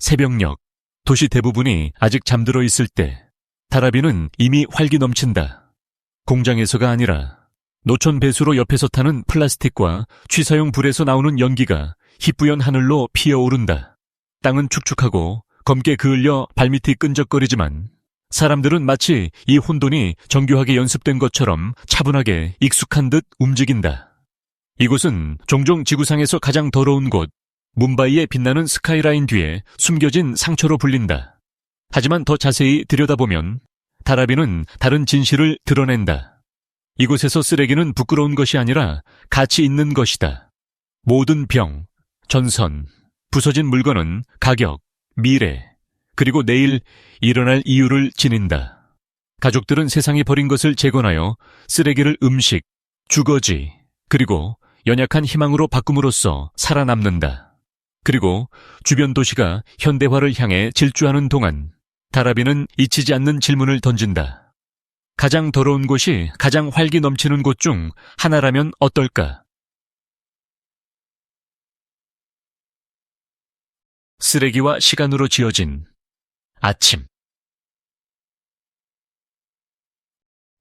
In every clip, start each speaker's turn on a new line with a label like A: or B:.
A: 새벽녘, 도시 대부분이 아직 잠들어 있을 때 다라비는 이미 활기 넘친다. 공장에서가 아니라 노천 배수로 옆에서 타는 플라스틱과 취사용 불에서 나오는 연기가 희뿌연 하늘로 피어오른다. 땅은 축축하고 검게 그을려 발밑이 끈적거리지만 사람들은 마치 이 혼돈이 정교하게 연습된 것처럼 차분하게 익숙한 듯 움직인다. 이곳은 종종 지구상에서 가장 더러운 곳, 뭄바이의 빛나는 스카이라인 뒤에 숨겨진 상처로 불린다. 하지만 더 자세히 들여다보면 다라비는 다른 진실을 드러낸다. 이곳에서 쓰레기는 부끄러운 것이 아니라 가치 있는 것이다. 모든 병, 전선, 부서진 물건은 가격, 미래, 그리고 내일 일어날 이유를 지닌다. 가족들은 세상이 버린 것을 재건하여 쓰레기를 음식, 주거지, 그리고 연약한 희망으로 바꿈으로써 살아남는다. 그리고 주변 도시가 현대화를 향해 질주하는 동안 다라비는 잊히지 않는 질문을 던진다. 가장 더러운 곳이 가장 활기 넘치는 곳 중 하나라면 어떨까? 쓰레기와 시간으로 지어진 아침.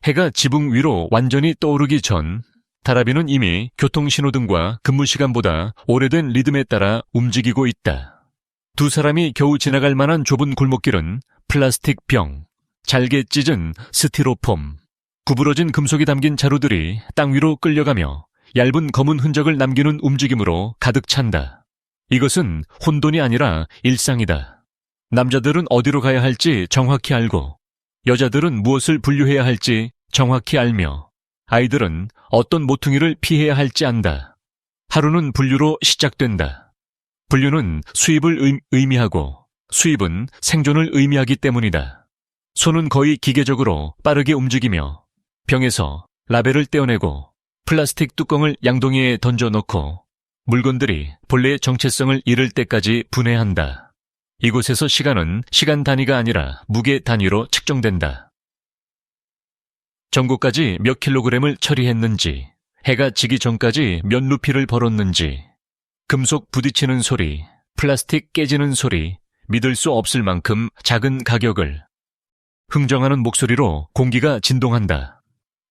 A: 해가 지붕 위로 완전히 떠오르기 전 다라비는 이미 교통신호등과 근무시간보다 오래된 리듬에 따라 움직이고 있다. 두 사람이 겨우 지나갈 만한 좁은 골목길은 플라스틱 병, 잘게 찢은 스티로폼, 구부러진 금속이 담긴 자루들이 땅 위로 끌려가며 얇은 검은 흔적을 남기는 움직임으로 가득 찬다. 이것은 혼돈이 아니라 일상이다. 남자들은 어디로 가야 할지 정확히 알고, 여자들은 무엇을 분류해야 할지 정확히 알며, 아이들은 어떤 모퉁이를 피해야 할지 안다. 하루는 분류로 시작된다. 분류는 수입을 의미하고 수입은 생존을 의미하기 때문이다. 손은 거의 기계적으로 빠르게 움직이며 병에서 라벨을 떼어내고 플라스틱 뚜껑을 양동이에 던져넣고 물건들이 본래의 정체성을 잃을 때까지 분해한다. 이곳에서 시간은 시간 단위가 아니라 무게 단위로 측정된다. 전고까지 몇 킬로그램을 처리했는지, 해가 지기 전까지 몇 루피를 벌었는지, 금속 부딪히는 소리, 플라스틱 깨지는 소리, 믿을 수 없을 만큼 작은 가격을. 흥정하는 목소리로 공기가 진동한다.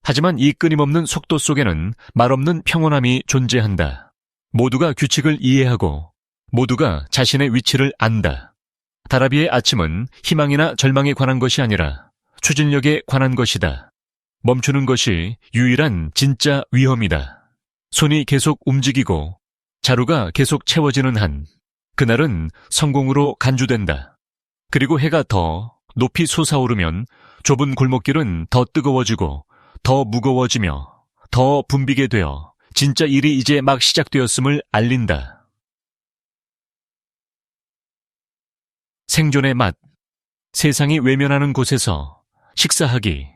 A: 하지만 이 끊임없는 속도 속에는 말없는 평온함이 존재한다. 모두가 규칙을 이해하고 모두가 자신의 위치를 안다. 다라비의 아침은 희망이나 절망에 관한 것이 아니라 추진력에 관한 것이다. 멈추는 것이 유일한 진짜 위험이다. 손이 계속 움직이고 자루가 계속 채워지는 한 그날은 성공으로 간주된다. 그리고 해가 더 높이 솟아오르면 좁은 골목길은 더 뜨거워지고 더 무거워지며 더 붐비게 되어 진짜 일이 이제 막 시작되었음을 알린다. 생존의 맛, 세상이 외면하는 곳에서 식사하기.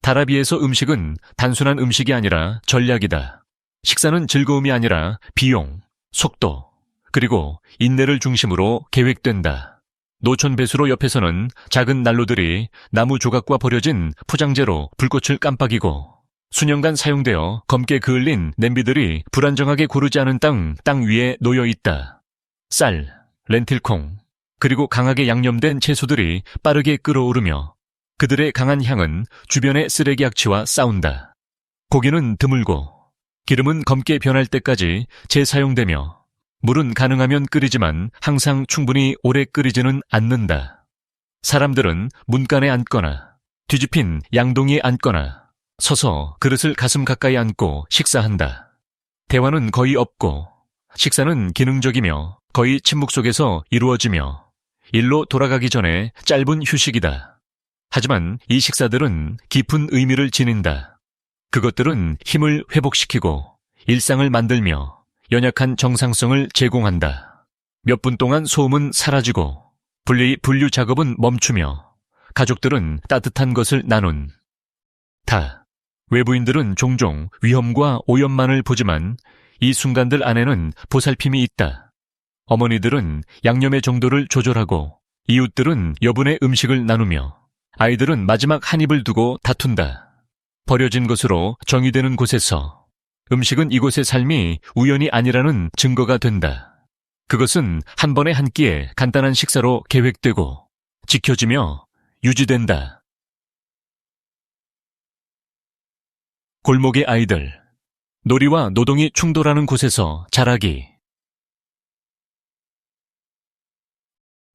A: 다라비에서 음식은 단순한 음식이 아니라 전략이다. 식사는 즐거움이 아니라 비용, 속도, 그리고 인내를 중심으로 계획된다. 노천 배수로 옆에서는 작은 난로들이 나무 조각과 버려진 포장재로 불꽃을 깜빡이고 수년간 사용되어 검게 그을린 냄비들이 불안정하게 고르지 않은 땅 위에 놓여 있다. 쌀, 렌틸콩, 그리고 강하게 양념된 채소들이 빠르게 끓어오르며 그들의 강한 향은 주변의 쓰레기 악취와 싸운다. 고기는 드물고 기름은 검게 변할 때까지 재사용되며 물은 가능하면 끓이지만 항상 충분히 오래 끓이지는 않는다. 사람들은 문간에 앉거나 뒤집힌 양동이에 앉거나 서서 그릇을 가슴 가까이 안고 식사한다. 대화는 거의 없고 식사는 기능적이며 거의 침묵 속에서 이루어지며 일로 돌아가기 전에 짧은 휴식이다. 하지만 이 식사들은 깊은 의미를 지닌다. 그것들은 힘을 회복시키고 일상을 만들며 연약한 정상성을 제공한다. 몇 분 동안 소음은 사라지고 분류 작업은 멈추며 가족들은 따뜻한 것을 나눈. 외부인들은 종종 위험과 오염만을 보지만 이 순간들 안에는 보살핌이 있다. 어머니들은 양념의 정도를 조절하고 이웃들은 여분의 음식을 나누며 아이들은 마지막 한 입을 두고 다툰다. 버려진 것으로 정의되는 곳에서 음식은 이곳의 삶이 우연이 아니라는 증거가 된다. 그것은 한 번에 한 끼의 간단한 식사로 계획되고 지켜지며 유지된다. 골목의 아이들, 놀이와 노동이 충돌하는 곳에서 자라기.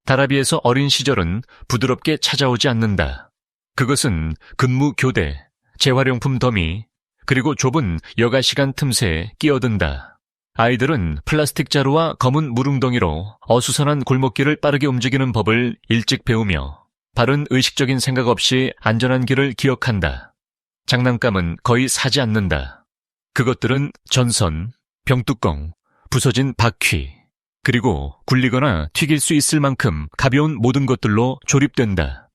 A: 다라비에서 어린 시절은 부드럽게 찾아오지 않는다. 그것은 근무 교대, 재활용품 더미, 그리고 좁은 여가 시간 틈새에 끼어든다. 아이들은 플라스틱 자루와 검은 무릉덩이로 어수선한 골목길을 빠르게 움직이는 법을 일찍 배우며 바른 의식적인 생각 없이 안전한 길을 기억한다. 장난감은 거의 사지 않는다. 그것들은 전선, 병뚜껑, 부서진 바퀴, 그리고 굴리거나 튀길 수 있을 만큼 가벼운 모든 것들로 조립된다.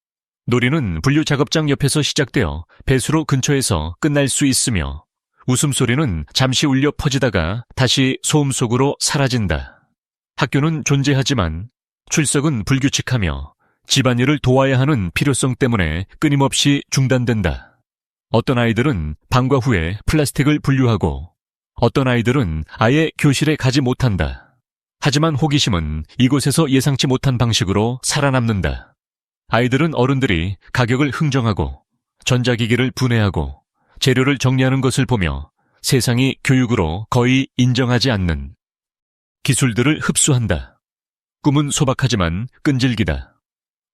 A: 놀이는 분류 작업장 옆에서 시작되어 배수로 근처에서 끝날 수 있으며 웃음소리는 잠시 울려 퍼지다가 다시 소음 속으로 사라진다. 학교는 존재하지만 출석은 불규칙하며 집안일을 도와야 하는 필요성 때문에 끊임없이 중단된다. 어떤 아이들은 방과 후에 플라스틱을 분류하고 어떤 아이들은 아예 교실에 가지 못한다. 하지만 호기심은 이곳에서 예상치 못한 방식으로 살아남는다. 아이들은 어른들이 가격을 흥정하고 전자기기를 분해하고 재료를 정리하는 것을 보며 세상이 교육으로 거의 인정하지 않는 기술들을 흡수한다. 꿈은 소박하지만 끈질기다.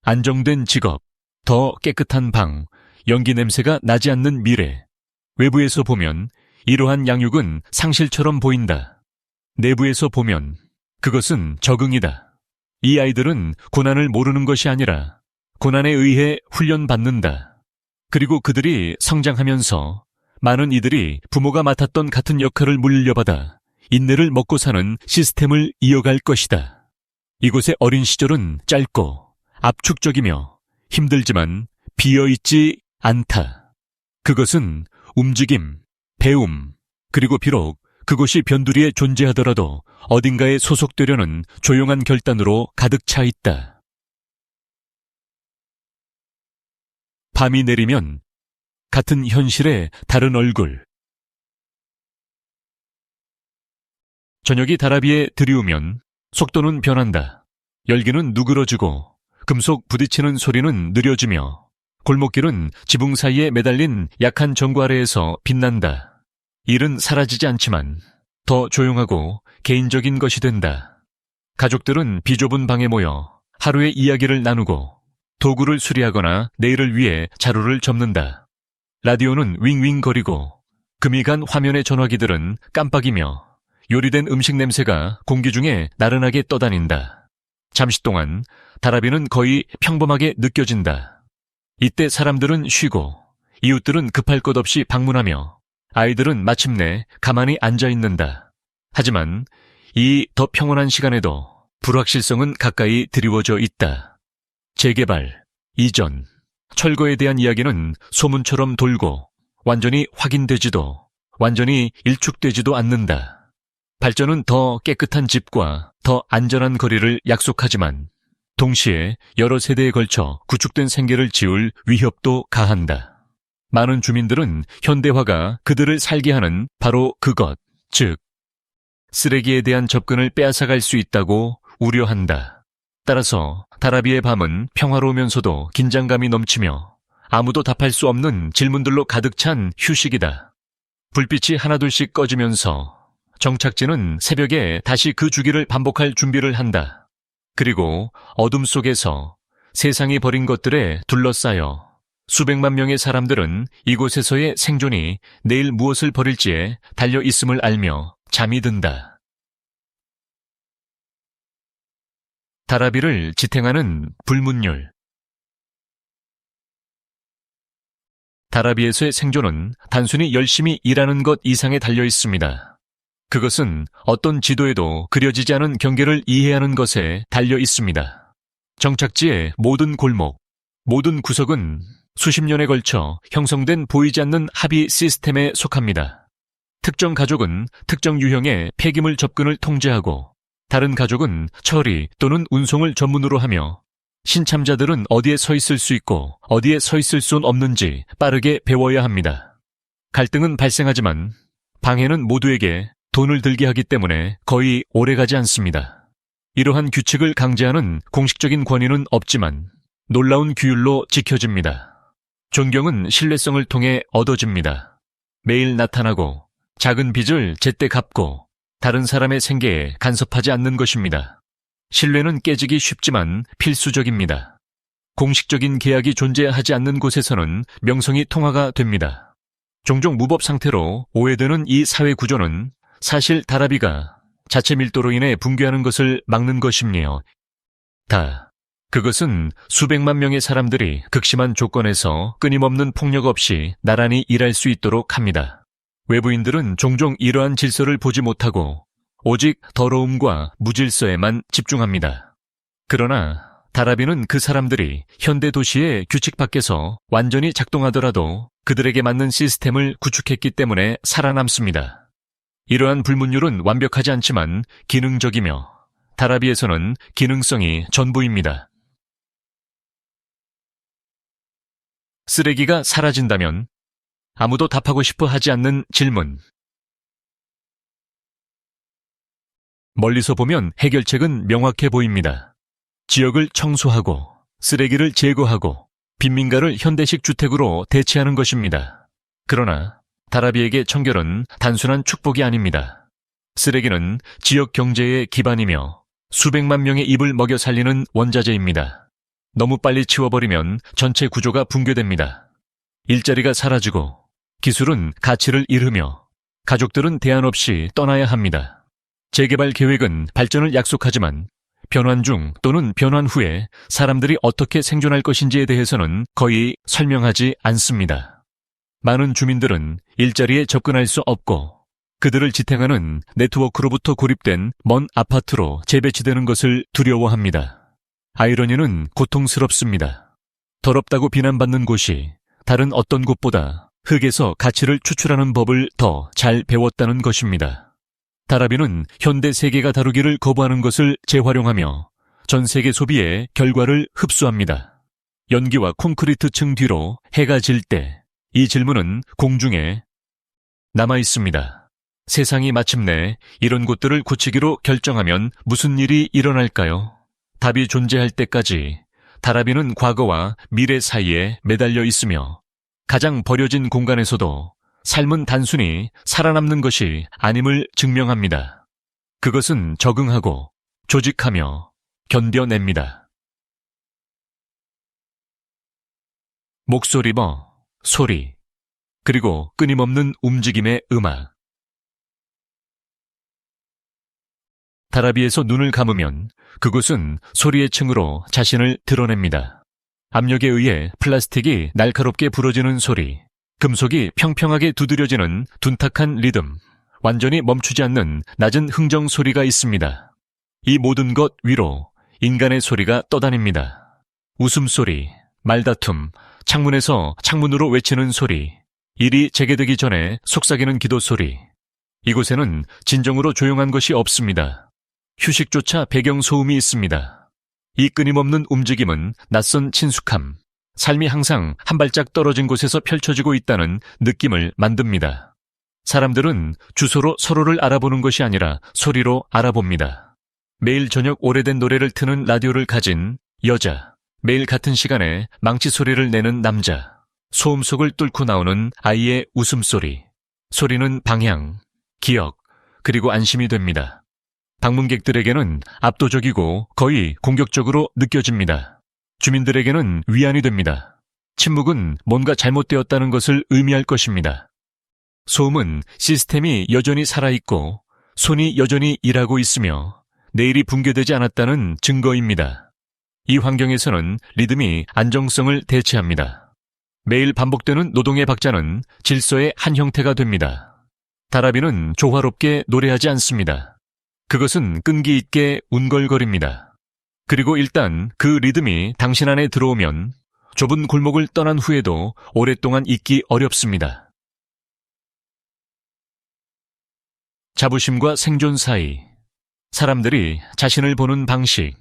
A: 안정된 직업, 더 깨끗한 방, 연기 냄새가 나지 않는 미래. 외부에서 보면 이러한 양육은 상실처럼 보인다. 내부에서 보면 그것은 적응이다. 이 아이들은 고난을 모르는 것이 아니라 고난에 의해 훈련받는다. 그리고 그들이 성장하면서 많은 이들이 부모가 맡았던 같은 역할을 물려받아 인내를 먹고 사는 시스템을 이어갈 것이다. 이곳의 어린 시절은 짧고 압축적이며 힘들지만 비어있지 않다. 그것은 움직임, 배움, 그리고 비록 그곳이 변두리에 존재하더라도 어딘가에 소속되려는 조용한 결단으로 가득 차 있다. 밤이 내리면 같은 현실의 다른 얼굴. 저녁이 다라비에 들이우면 속도는 변한다. 열기는 누그러지고 금속 부딪히는 소리는 느려지며 골목길은 지붕 사이에 매달린 약한 전구 아래에서 빛난다. 일은 사라지지 않지만 더 조용하고 개인적인 것이 된다. 가족들은 비좁은 방에 모여 하루의 이야기를 나누고 도구를 수리하거나 내일을 위해 자루를 접는다. 라디오는 윙윙거리고 금이 간 화면의 전화기들은 깜빡이며 요리된 음식 냄새가 공기 중에 나른하게 떠다닌다. 잠시 동안 다라비는 거의 평범하게 느껴진다. 이때 사람들은 쉬고 이웃들은 급할 것 없이 방문하며 아이들은 마침내 가만히 앉아있는다. 하지만 이 더 평온한 시간에도 불확실성은 가까이 드리워져 있다. 재개발, 이전, 철거에 대한 이야기는 소문처럼 돌고 완전히 확인되지도 완전히 일축되지도 않는다. 발전은 더 깨끗한 집과 더 안전한 거리를 약속하지만 동시에 여러 세대에 걸쳐 구축된 생계를 지울 위협도 가한다. 많은 주민들은 현대화가 그들을 살게 하는 바로 그것, 즉 쓰레기에 대한 접근을 빼앗아갈 수 있다고 우려한다. 따라서 다라비의 밤은 평화로우면서도 긴장감이 넘치며 아무도 답할 수 없는 질문들로 가득 찬 휴식이다. 불빛이 하나둘씩 꺼지면서 정착지는 새벽에 다시 그 주기를 반복할 준비를 한다. 그리고 어둠 속에서 세상이 버린 것들에 둘러싸여 수백만 명의 사람들은 이곳에서의 생존이 내일 무엇을 버릴지에 달려 있음을 알며 잠이 든다. 다라비를 지탱하는 불문율. 다라비에서의 생존은 단순히 열심히 일하는 것 이상에 달려 있습니다. 그것은 어떤 지도에도 그려지지 않은 경계를 이해하는 것에 달려 있습니다. 정착지의 모든 골목, 모든 구석은 수십 년에 걸쳐 형성된 보이지 않는 합의 시스템에 속합니다. 특정 가족은 특정 유형의 폐기물 접근을 통제하고 다른 가족은 처리 또는 운송을 전문으로 하며 신참자들은 어디에 서 있을 수 있고 어디에 서 있을 수는 없는지 빠르게 배워야 합니다. 갈등은 발생하지만 방해는 모두에게 돈을 들게 하기 때문에 거의 오래가지 않습니다. 이러한 규칙을 강제하는 공식적인 권위는 없지만 놀라운 규율로 지켜집니다. 존경은 신뢰성을 통해 얻어집니다. 매일 나타나고 작은 빚을 제때 갚고 다른 사람의 생계에 간섭하지 않는 것입니다. 신뢰는 깨지기 쉽지만 필수적입니다. 공식적인 계약이 존재하지 않는 곳에서는 명성이 통화가 됩니다. 종종 무법 상태로 오해되는 이 사회 구조는 사실 다라비가 자체 밀도로 인해 붕괴하는 것을 막는 것이며 그것은 수백만 명의 사람들이 극심한 조건에서 끊임없는 폭력 없이 나란히 일할 수 있도록 합니다. 외부인들은 종종 이러한 질서를 보지 못하고 오직 더러움과 무질서에만 집중합니다. 그러나 다라비는 그 사람들이 현대 도시의 규칙 밖에서 완전히 작동하더라도 그들에게 맞는 시스템을 구축했기 때문에 살아남습니다. 이러한 불문율은 완벽하지 않지만 기능적이며 다라비에서는 기능성이 전부입니다. 쓰레기가 사라진다면 아무도 답하고 싶어 하지 않는 질문. 멀리서 보면 해결책은 명확해 보입니다. 지역을 청소하고 쓰레기를 제거하고 빈민가를 현대식 주택으로 대체하는 것입니다. 그러나 다라비에게 청결은 단순한 축복이 아닙니다. 쓰레기는 지역 경제의 기반이며 수백만 명의 입을 먹여 살리는 원자재입니다. 너무 빨리 치워버리면 전체 구조가 붕괴됩니다. 일자리가 사라지고 기술은 가치를 잃으며 가족들은 대안 없이 떠나야 합니다. 재개발 계획은 발전을 약속하지만 변환 중 또는 변환 후에 사람들이 어떻게 생존할 것인지에 대해서는 거의 설명하지 않습니다. 많은 주민들은 일자리에 접근할 수 없고 그들을 지탱하는 네트워크로부터 고립된 먼 아파트로 재배치되는 것을 두려워합니다. 아이러니는 고통스럽습니다. 더럽다고 비난받는 곳이 다른 어떤 곳보다 흙에서 가치를 추출하는 법을 더 잘 배웠다는 것입니다. 다라비는 현대 세계가 다루기를 거부하는 것을 재활용하며 전 세계 소비의 결과를 흡수합니다. 연기와 콘크리트 층 뒤로 해가 질 때 이 질문은 공중에 남아 있습니다. 세상이 마침내 이런 곳들을 고치기로 결정하면 무슨 일이 일어날까요? 답이 존재할 때까지 다라비는 과거와 미래 사이에 매달려 있으며 가장 버려진 공간에서도 삶은 단순히 살아남는 것이 아님을 증명합니다. 그것은 적응하고 조직하며 견뎌냅니다. 목소리버, 소리, 그리고 끊임없는 움직임의 음악. 다라비에서 눈을 감으면 그곳은 소리의 층으로 자신을 드러냅니다. 압력에 의해 플라스틱이 날카롭게 부러지는 소리, 금속이 평평하게 두드려지는 둔탁한 리듬, 완전히 멈추지 않는 낮은 흥정 소리가 있습니다. 이 모든 것 위로 인간의 소리가 떠다닙니다. 웃음소리, 말다툼, 창문에서 창문으로 외치는 소리, 일이 재개되기 전에 속삭이는 기도 소리. 이곳에는 진정으로 조용한 것이 없습니다. 휴식조차 배경소음이 있습니다. 이 끊임없는 움직임은 낯선 친숙함, 삶이 항상 한 발짝 떨어진 곳에서 펼쳐지고 있다는 느낌을 만듭니다. 사람들은 주소로 서로를 알아보는 것이 아니라 소리로 알아봅니다. 매일 저녁 오래된 노래를 트는 라디오를 가진 여자, 매일 같은 시간에 망치 소리를 내는 남자, 소음 속을 뚫고 나오는 아이의 웃음소리. 소리는 방향, 기억, 그리고 안심이 됩니다. 방문객들에게는 압도적이고 거의 공격적으로 느껴집니다. 주민들에게는 위안이 됩니다. 침묵은 뭔가 잘못되었다는 것을 의미할 것입니다. 소음은 시스템이 여전히 살아있고 손이 여전히 일하고 있으며 내일이 붕괴되지 않았다는 증거입니다. 이 환경에서는 리듬이 안정성을 대체합니다. 매일 반복되는 노동의 박자는 질서의 한 형태가 됩니다. 다라비는 조화롭게 노래하지 않습니다. 그것은 끈기 있게 운걸거립니다. 그리고 일단 그 리듬이 당신 안에 들어오면 좁은 골목을 떠난 후에도 오랫동안 잊기 어렵습니다. 자부심과 생존 사이, 사람들이 자신을 보는 방식.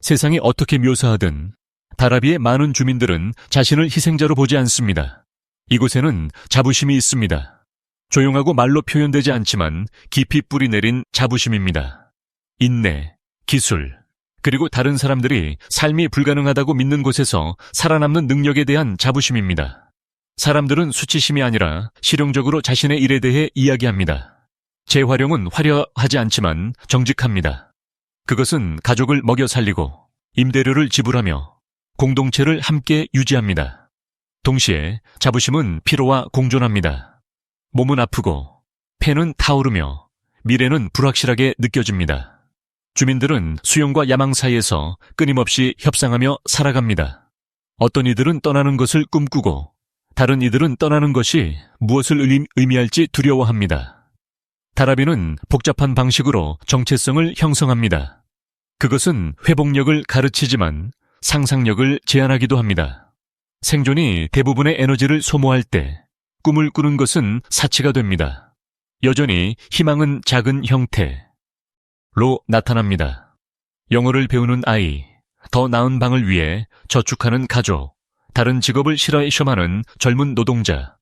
A: 세상이 어떻게 묘사하든 다라비의 많은 주민들은 자신을 희생자로 보지 않습니다. 이곳에는 자부심이 있습니다. 조용하고 말로 표현되지 않지만 깊이 뿌리 내린 자부심입니다. 인내, 기술, 그리고 다른 사람들이 삶이 불가능하다고 믿는 곳에서 살아남는 능력에 대한 자부심입니다. 사람들은 수치심이 아니라 실용적으로 자신의 일에 대해 이야기합니다. 재활용은 화려하지 않지만 정직합니다. 그것은 가족을 먹여 살리고 임대료를 지불하며 공동체를 함께 유지합니다. 동시에 자부심은 피로와 공존합니다. 몸은 아프고 폐는 타오르며 미래는 불확실하게 느껴집니다. 주민들은 수용과 야망 사이에서 끊임없이 협상하며 살아갑니다. 어떤 이들은 떠나는 것을 꿈꾸고 다른 이들은 떠나는 것이 무엇을 의미할지 두려워합니다. 다라비는 복잡한 방식으로 정체성을 형성합니다. 그것은 회복력을 가르치지만 상상력을 제한하기도 합니다. 생존이 대부분의 에너지를 소모할 때 꿈을 꾸는 것은 사치가 됩니다. 여전히 희망은 작은 형태로 나타납니다. 영어를 배우는 아이, 더 나은 방을 위해 저축하는 가족, 다른 직업을 실험하는 젊은 노동자.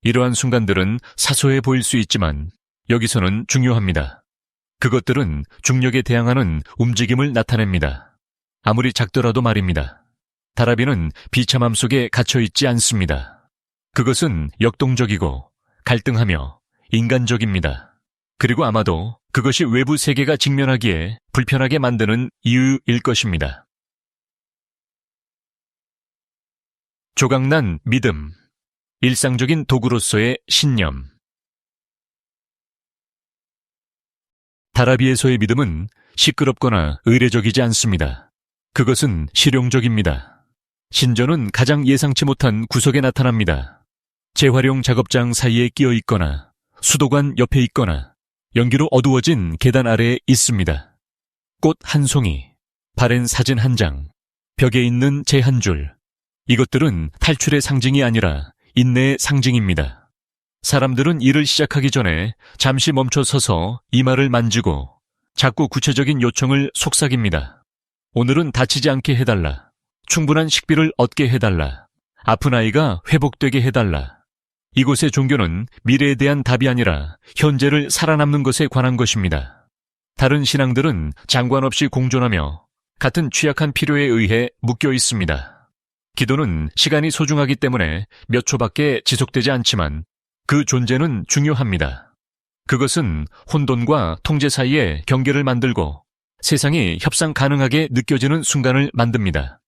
A: 이러한 순간들은 사소해 보일 수 있지만 여기서는 중요합니다. 그것들은 중력에 대항하는 움직임을 나타냅니다. 아무리 작더라도 말입니다. 다라비는 비참함 속에 갇혀있지 않습니다. 그것은 역동적이고 갈등하며 인간적입니다. 그리고 아마도 그것이 외부 세계가 직면하기에 불편하게 만드는 이유일 것입니다. 조각난 믿음, 일상적인 도구로서의 신념. 다라비에서의 믿음은 시끄럽거나 의례적이지 않습니다. 그것은 실용적입니다. 신전은 가장 예상치 못한 구석에 나타납니다. 재활용 작업장 사이에 끼어 있거나 수도관 옆에 있거나 연기로 어두워진 계단 아래에 있습니다. 꽃 한 송이, 바랜 사진 한 장, 벽에 있는 재 한 줄. 이것들은 탈출의 상징이 아니라 인내의 상징입니다. 사람들은 일을 시작하기 전에 잠시 멈춰 서서 이마를 만지고 작고 구체적인 요청을 속삭입니다. 오늘은 다치지 않게 해달라. 충분한 식비를 얻게 해달라. 아픈 아이가 회복되게 해달라. 이곳의 종교는 미래에 대한 답이 아니라 현재를 살아남는 것에 관한 것입니다. 다른 신앙들은 장관 없이 공존하며 같은 취약한 필요에 의해 묶여 있습니다. 기도는 시간이 소중하기 때문에 몇 초밖에 지속되지 않지만 그 존재는 중요합니다. 그것은 혼돈과 통제 사이에 경계를 만들고 세상이 협상 가능하게 느껴지는 순간을 만듭니다.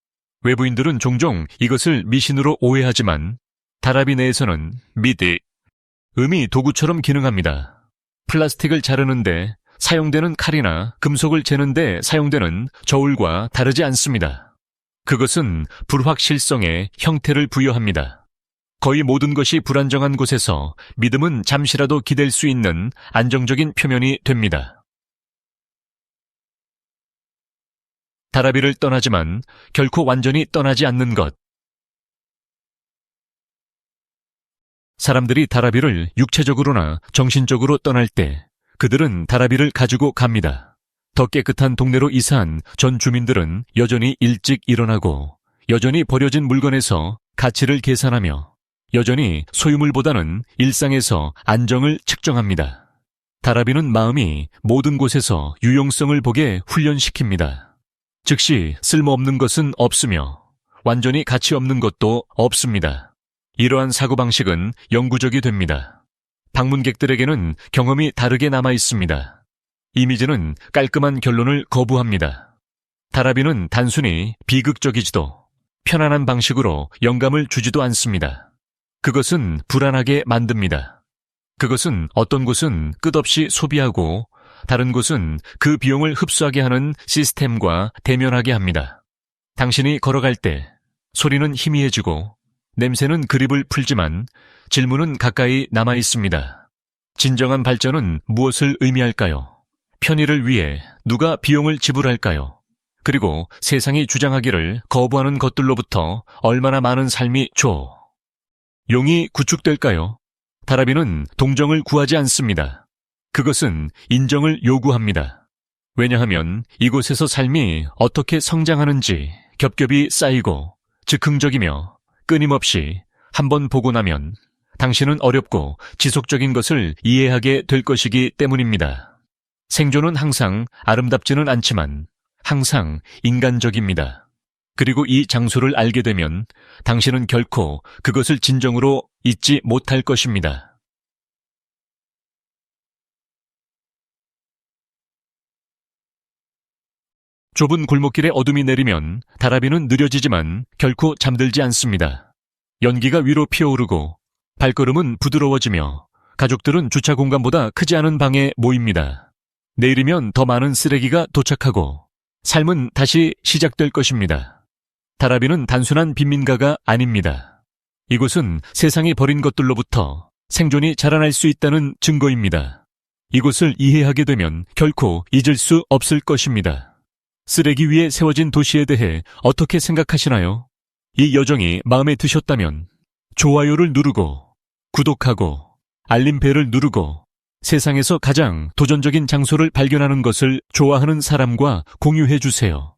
A: 외부인들은 종종 이것을 미신으로 오해하지만 다라비 내에서는 음이 도구처럼 기능합니다. 플라스틱을 자르는데 사용되는 칼이나 금속을 재는데 사용되는 저울과 다르지 않습니다. 그것은 불확실성에 형태를 부여합니다. 거의 모든 것이 불안정한 곳에서 믿음은 잠시라도 기댈 수 있는 안정적인 표면이 됩니다. 다라비를 떠나지만 결코 완전히 떠나지 않는 것. 사람들이 다라비를 육체적으로나 정신적으로 떠날 때 그들은 다라비를 가지고 갑니다. 더 깨끗한 동네로 이사한 전 주민들은 여전히 일찍 일어나고 여전히 버려진 물건에서 가치를 계산하며 여전히 소유물보다는 일상에서 안정을 측정합니다. 다라비는 마음이 모든 곳에서 유용성을 보게 훈련시킵니다. 즉시 쓸모없는 것은 없으며 완전히 가치 없는 것도 없습니다. 이러한 사고방식은 영구적이 됩니다. 방문객들에게는 경험이 다르게 남아 있습니다. 이미지는 깔끔한 결론을 거부합니다. 다라비는 단순히 비극적이지도 편안한 방식으로 영감을 주지도 않습니다. 그것은 불안하게 만듭니다. 그것은 어떤 곳은 끝없이 소비하고 다른 곳은 그 비용을 흡수하게 하는 시스템과 대면하게 합니다. 당신이 걸어갈 때 소리는 희미해지고 냄새는 그립을 풀지만 질문은 가까이 남아 있습니다. 진정한 발전은 무엇을 의미할까요? 편의를 위해 누가 비용을 지불할까요? 그리고 세상이 주장하기를 거부하는 것들로부터 얼마나 많은 삶이 용이 구축될까요? 다라비는 동정을 구하지 않습니다. 그것은 인정을 요구합니다. 왜냐하면 이곳에서 삶이 어떻게 성장하는지 겹겹이 쌓이고 즉흥적이며 끊임없이 한번 보고 나면 당신은 어렵고 지속적인 것을 이해하게 될 것이기 때문입니다. 생존은 항상 아름답지는 않지만 항상 인간적입니다. 그리고 이 장소를 알게 되면 당신은 결코 그것을 진정으로 잊지 못할 것입니다. 좁은 골목길에 어둠이 내리면 다라비는 느려지지만 결코 잠들지 않습니다. 연기가 위로 피어오르고 발걸음은 부드러워지며 가족들은 주차 공간보다 크지 않은 방에 모입니다. 내일이면 더 많은 쓰레기가 도착하고 삶은 다시 시작될 것입니다. 다라비는 단순한 빈민가가 아닙니다. 이곳은 세상이 버린 것들로부터 생존이 자라날 수 있다는 증거입니다. 이곳을 이해하게 되면 결코 잊을 수 없을 것입니다. 쓰레기 위에 세워진 도시에 대해 어떻게 생각하시나요? 이 여정이 마음에 드셨다면 좋아요를 누르고 구독하고 알림벨을 누르고 세상에서 가장 도전적인 장소를 발견하는 것을 좋아하는 사람과 공유해 주세요.